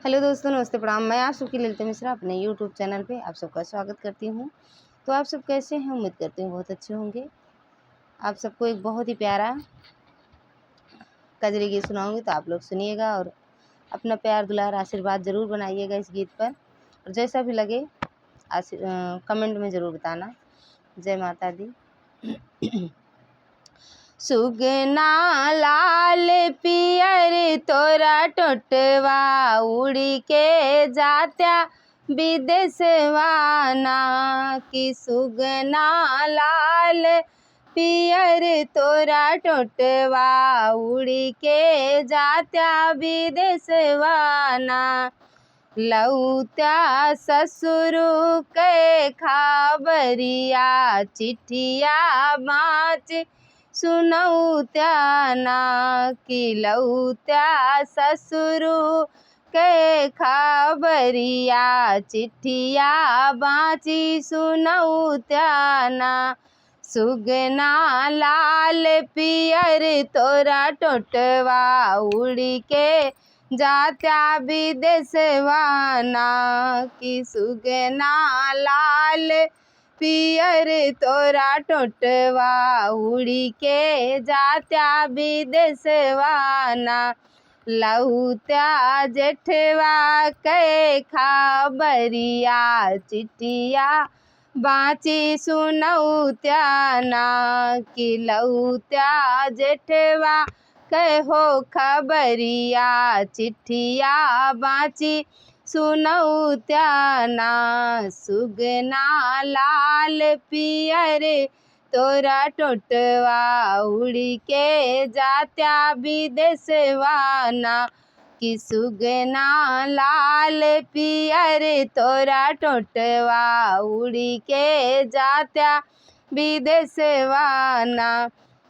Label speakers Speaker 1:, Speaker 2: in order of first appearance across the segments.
Speaker 1: Hello दोस्तों, नमस्ते, प्रणाम। मैं आप सबकी ललिता मिश्रा अपने यूट्यूब चैनल पे आप सबका स्वागत करती हूँ। तो आप सब कैसे हैं? उम्मीद करती हूँ बहुत अच्छे होंगे। आप सबको एक बहुत ही प्यारा कजरी गीत सुनाऊंगी, तो आप लोग सुनिएगा और अपना प्यार दुलार आशीर्वाद ज़रूर बनाइएगा इस गीत पर। और जैसा भी लगे कमेंट में ज़रूर बताना। जय माता दी। सुगना लाल पियर तोरा टोटवा उड़ी के जात्या विदेशवाना की। सुगना लाल पियर तोरा टोटवा उड़ी के जात्या विदेशवाना। लौत्या ससुर के खाबरिया चिट्ठिया बाँच सुनौत्या ना कि। लौत्या ससुर के खबरिया चिट्ठिया बाँची सुनौत्या ना। सुगना लाल पियर तोरा टोटवा उड़ी के जात्या विदेशवाना की। सुगना लाल पियर तोरा टोटवा उड़ी के जात्या विदेशवाना। लौत्या जेठवा के खबरिया चिट्ठिया बाँची सुनौत्या ना कि। लौत्या जेठवा कहो खबरिया चिट्ठिया बाँची सुनौत्या ना। सुगना लाल पियर तोरा टोटवा उड़ी के जात्या विदेशवाना कि। सुगना लाल पियर तोरा टोटवा उड़ी के जात्या विदेशवाना।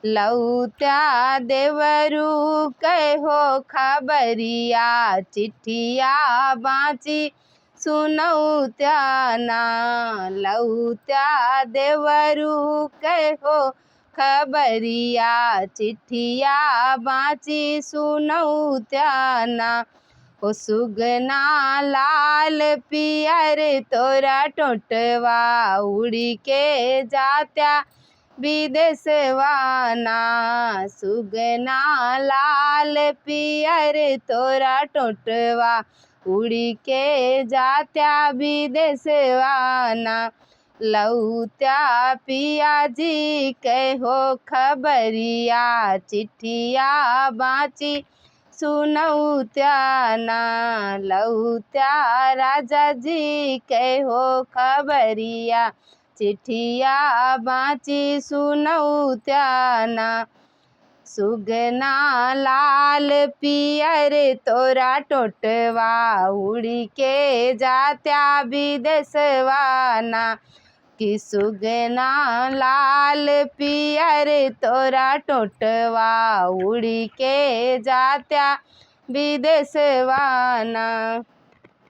Speaker 1: लौत्या देवरू कहो खबरिया चिट्ठिया बाँची सुनौत्या ना। लौत्या देवरू कहो खबरिया चिट्ठिया बाँची सुनौत्या ना। ओ सुगना लाल पियर तोरा टोटवा उड़ी के जात्या विदेशवाना। सुगना लाल पियर तोरा टोटवा उड़ी के जात्या विदेशवाना। लौत्या पिया जी कहो खबरिया चिट्ठिया बाँची सुनौत्या ना। लौत्या राजा जी कहो खबरिया चिट्ठिया बाँची सुनौत्या ना। सुगना लाल पियर तोरा टोटवा उड़ी के जात्या विदेशवाना कि। सुगना लाल पियर तोरा टोटवा उड़ी के जात्या विदेशवाना।